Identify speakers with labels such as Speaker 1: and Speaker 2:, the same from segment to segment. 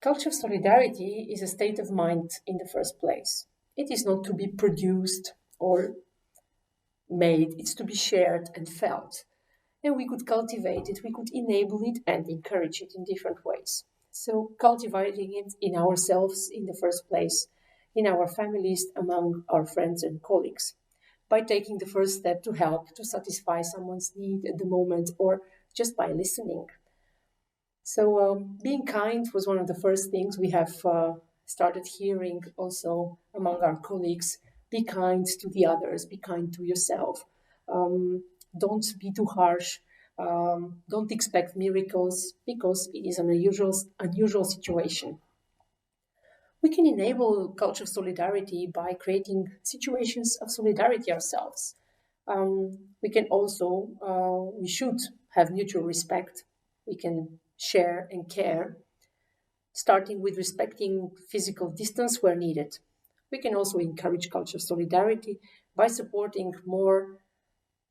Speaker 1: Culture of solidarity is a state of mind in the first place. It is not to be produced or made, it's to be shared and felt. And we could cultivate it, we could enable it and encourage it in different ways. So cultivating it in ourselves in the first place, in our families, among our friends and colleagues, by taking the first step to help, to satisfy someone's need at the moment, or just by listening. So being kind was one of the first things we have started hearing also among our colleagues. Be kind to the others, be kind to yourself. Don't be too harsh. Don't expect miracles because it is an unusual situation. We can enable culture of solidarity by creating situations of solidarity ourselves. We can also, we should have mutual respect. We can share and care, starting with respecting physical distance where needed. We can also encourage culture of solidarity by supporting more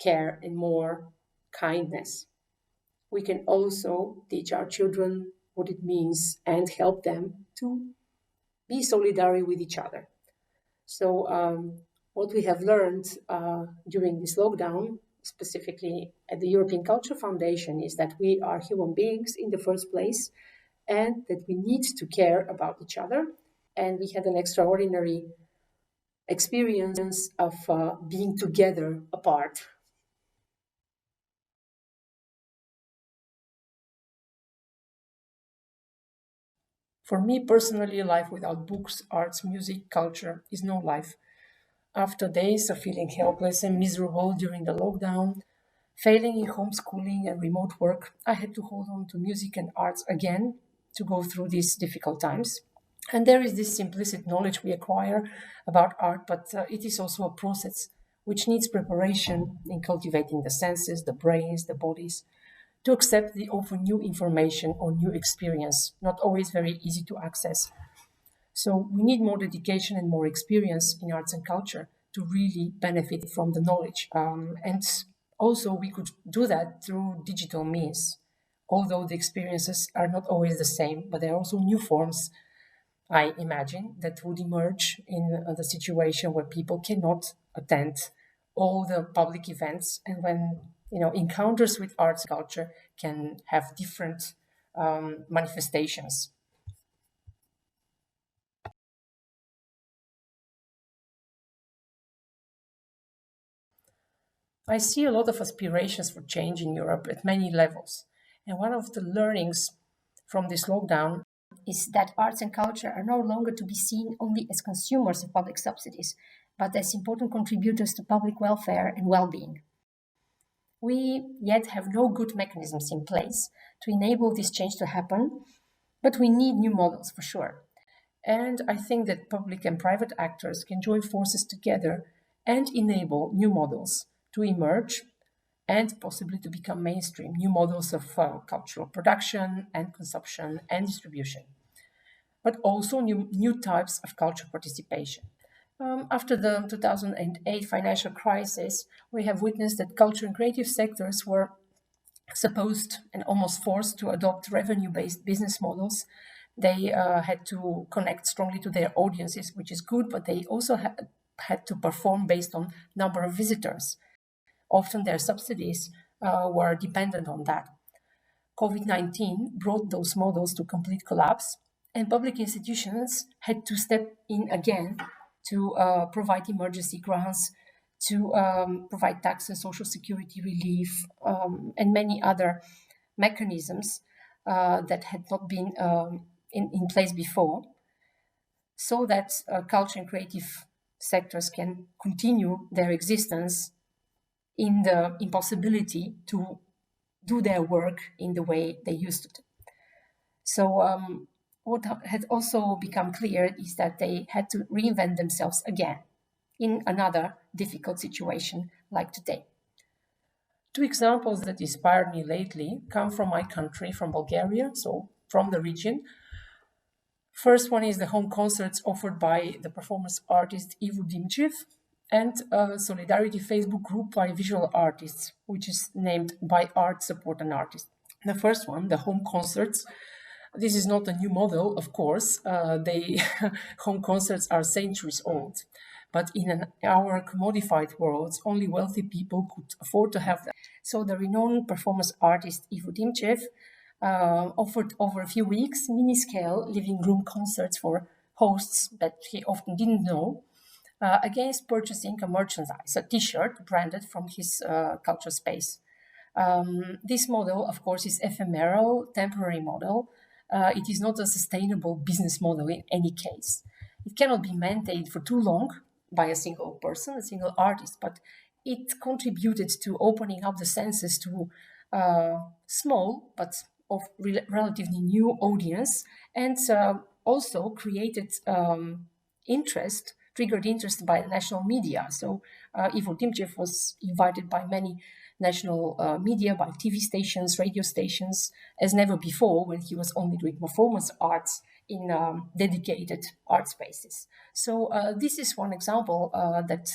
Speaker 1: care and more kindness. We can also teach our children what it means and help them to be solidary with each other. So what we have learned during this lockdown, specifically at the European Culture Foundation, is that we are human beings in the first place and that we need to care about each other. And we had an extraordinary experience of being together apart. For me personally, life without books, arts, music, culture is no life. After days of feeling helpless and miserable during the lockdown, failing in homeschooling and remote work, I had to hold on to music and arts again to go through these difficult times. And there is this implicit knowledge we acquire about art, but it is also a process which needs preparation in cultivating the senses, the brains, the bodies, to accept the often new information or new experience, not always very easy to access. So we need more dedication and more experience in arts and culture to really benefit from the knowledge. And also we could do that through digital means, although the experiences are not always the same, but there are also new forms, I imagine, that would emerge in the situation where people cannot attend all the public events and when encounters with arts and culture can have different manifestations. I see a lot of aspirations for change in Europe at many levels. And one of the learnings from this lockdown is that arts and culture are no longer to be seen only as consumers of public subsidies, but as important contributors to public welfare and well-being. We yet have no good mechanisms in place to enable this change to happen, but we need new models for sure. And I think that public and private actors can join forces together and enable new models to emerge and possibly to become mainstream, new models of cultural production and consumption and distribution, but also new types of cultural participation. After the 2008 financial crisis, we have witnessed that culture and creative sectors were supposed and almost forced to adopt revenue-based business models. They had to connect strongly to their audiences, which is good, but they also had to perform based on number of visitors. Often their subsidies were dependent on that. COVID-19 brought those models to complete collapse, and public institutions had to step in again to provide emergency grants, to provide tax and social security relief, and many other mechanisms that had not been in place before, so that culture and creative sectors can continue their existence in the impossibility to do their work in the way they used to. So what had also become clear is that they had to reinvent themselves again in another difficult situation like today. Two examples that inspired me lately come from my country, from Bulgaria, so from the region. First one is the home concerts offered by the performance artist Ivo Dimchev and a solidarity Facebook group by visual artists, which is named By Art Support an Artist. The first one, the home concerts, This is not a new model, of course. They home concerts are centuries old, but in our commodified world, only wealthy people could afford to have them. So the renowned performance artist Ivo Dimchev offered over a few weeks mini-scale living room concerts for hosts that he often didn't know, against purchasing a merchandise, a T-shirt branded from his culture space. This model, of course, is ephemeral, temporary model. It is not a sustainable business model in any case. It cannot be maintained for too long by a single person, a single artist, but it contributed to opening up the senses to small but of relatively new audience, and also created triggered interest by the national media. So Ivo Dimchev was invited by many national media, by TV stations, radio stations, as never before when he was only doing performance arts in dedicated art spaces. So this is one example that,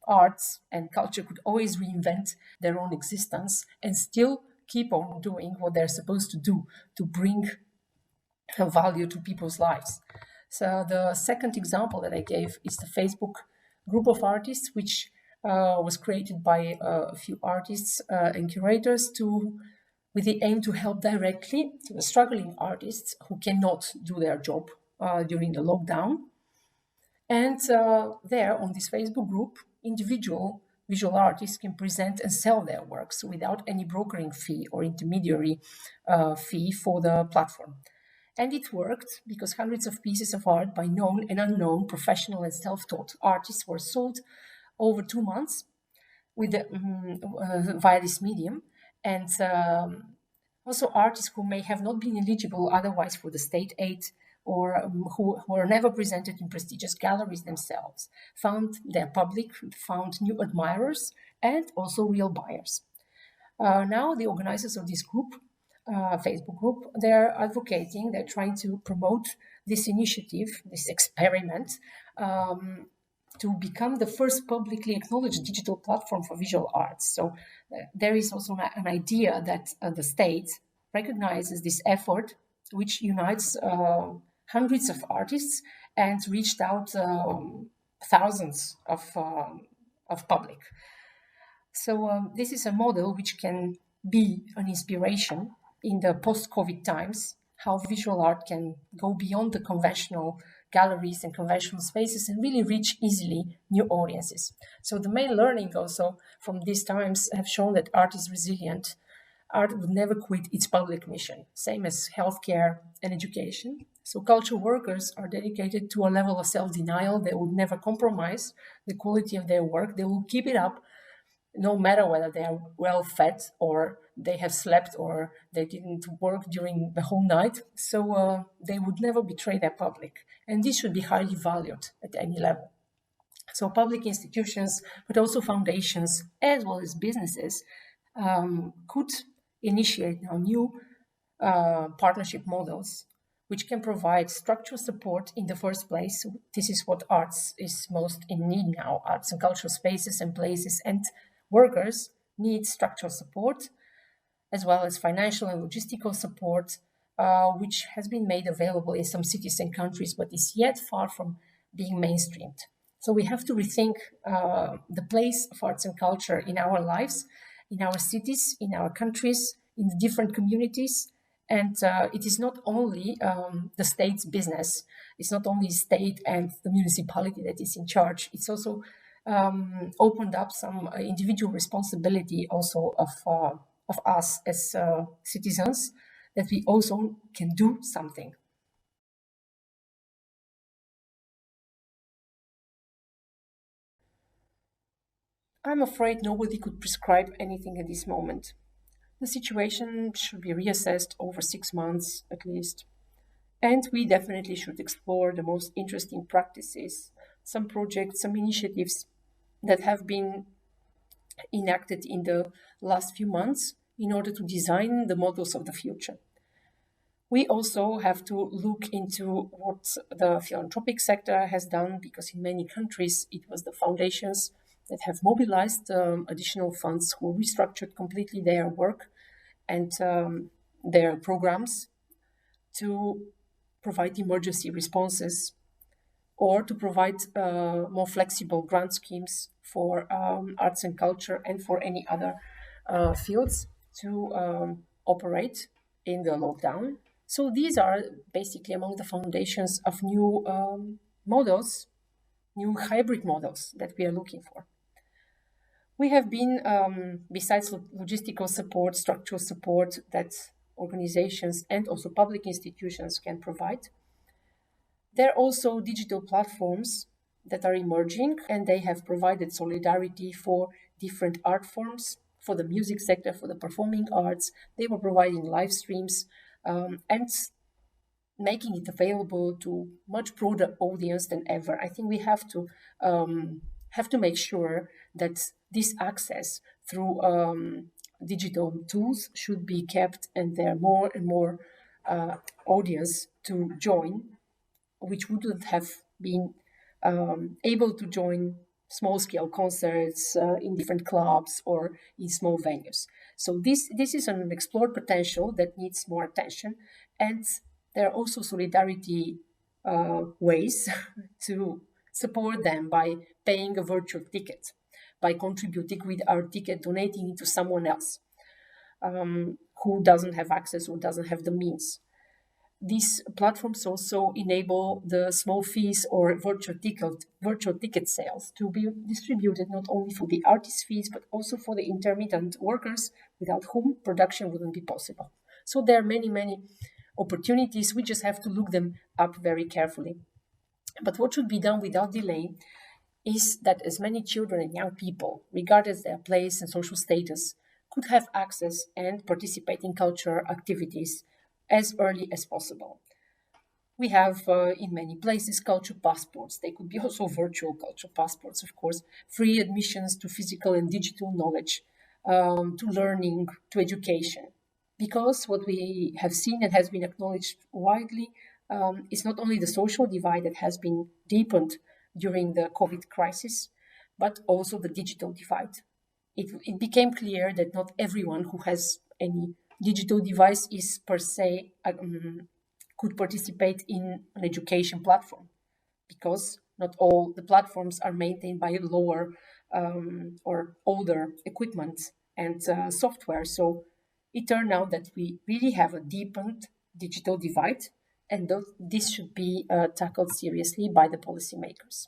Speaker 1: arts and culture could always reinvent their own existence and still keep on doing what they're supposed to do to bring value to people's lives. So the second example that I gave is the Facebook group of artists, which was created by a few artists and curators with the aim to help directly to the struggling artists who cannot do their job during the lockdown. And there on this Facebook group, individual visual artists can present and sell their works without any brokering fee or intermediary fee for the platform. And it worked because hundreds of pieces of art by known and unknown professional and self-taught artists were sold over 2 months with via this medium. And also artists who may have not been eligible otherwise for the state aid, or who were never presented in prestigious galleries themselves, found their public, found new admirers, and also real buyers. Now the organizers of this group, Facebook group, they're advocating, they're trying to promote this initiative, this experiment, to become the first publicly acknowledged digital platform for visual arts. So there is also an idea that the state recognizes this effort, which unites hundreds of artists and reached out thousands of public. So this is a model which can be an inspiration in the post-COVID times, how visual art can go beyond the conventional galleries and conventional spaces and really reach easily new audiences. So the main learning also from these times have shown that art is resilient. Art would never quit its public mission, same as healthcare and education. So culture workers are dedicated to a level of self-denial. They would never compromise the quality of their work. They will keep it up no matter whether they are well fed or they have slept or they didn't work during the whole night. So they would never betray their public. And this should be highly valued at any level. So public institutions, but also foundations, as well as businesses, could initiate now new partnership models which can provide structural support in the first place. This is what arts is most in need now. Arts and cultural spaces and places and workers need structural support, as well as financial and logistical support, which has been made available in some cities and countries, but is yet far from being mainstreamed. So we have to rethink the place of arts and culture in our lives, in our cities, in our countries, in the different communities. And it is not only the state's business. It's not only state and the municipality that is in charge. It's also opened up some individual responsibility also of us as citizens, that we also can do something. I'm afraid nobody could prescribe anything at this moment. The situation should be reassessed over 6 months at least. And we definitely should explore the most interesting practices, some projects, some initiatives that have been enacted in the last few months in order to design the models of the future. We also have to look into what the philanthropic sector has done, because in many countries it was the foundations that have mobilized additional funds who restructured completely their work and their programs to provide emergency responses or to provide more flexible grant schemes for arts and culture and for any other fields to operate in the lockdown. So these are basically among the foundations of new models, new hybrid models that we are looking for. We have been, besides logistical support, structural support that organizations and also public institutions can provide, there are also digital platforms that are emerging, and they have provided solidarity for different art forms, for the music sector, for the performing arts. They were providing live streams and making it available to much broader audience than ever. I think we have to make sure that this access through digital tools should be kept, and there are more and more audience to join, which wouldn't have been able to join small-scale concerts in different clubs or in small venues. So this is an explored potential that needs more attention, and there are also solidarity ways to support them by paying a virtual ticket, by contributing with our ticket, donating it to someone else who doesn't have access or doesn't have the means. These platforms also enable the small fees or virtual ticket sales to be distributed not only for the artist fees, but also for the intermittent workers without whom production wouldn't be possible. So there are many, many opportunities. We just have to look them up very carefully. But what should be done without delay is that as many children and young people, regardless their place and social status, could have access and participate in cultural activities as early as possible. We have in many places culture passports. They could be also virtual culture passports, of course, free admissions to physical and digital knowledge, to learning, to education. Because what we have seen and has been acknowledged widely is not only the social divide that has been deepened during the COVID crisis, but also the digital divide. It became clear that not everyone who has any digital device is per se could participate in an education platform, because not all the platforms are maintained by lower or older equipment and software. So it turned out that we really have a deepened digital divide, and this should be tackled seriously by the policymakers.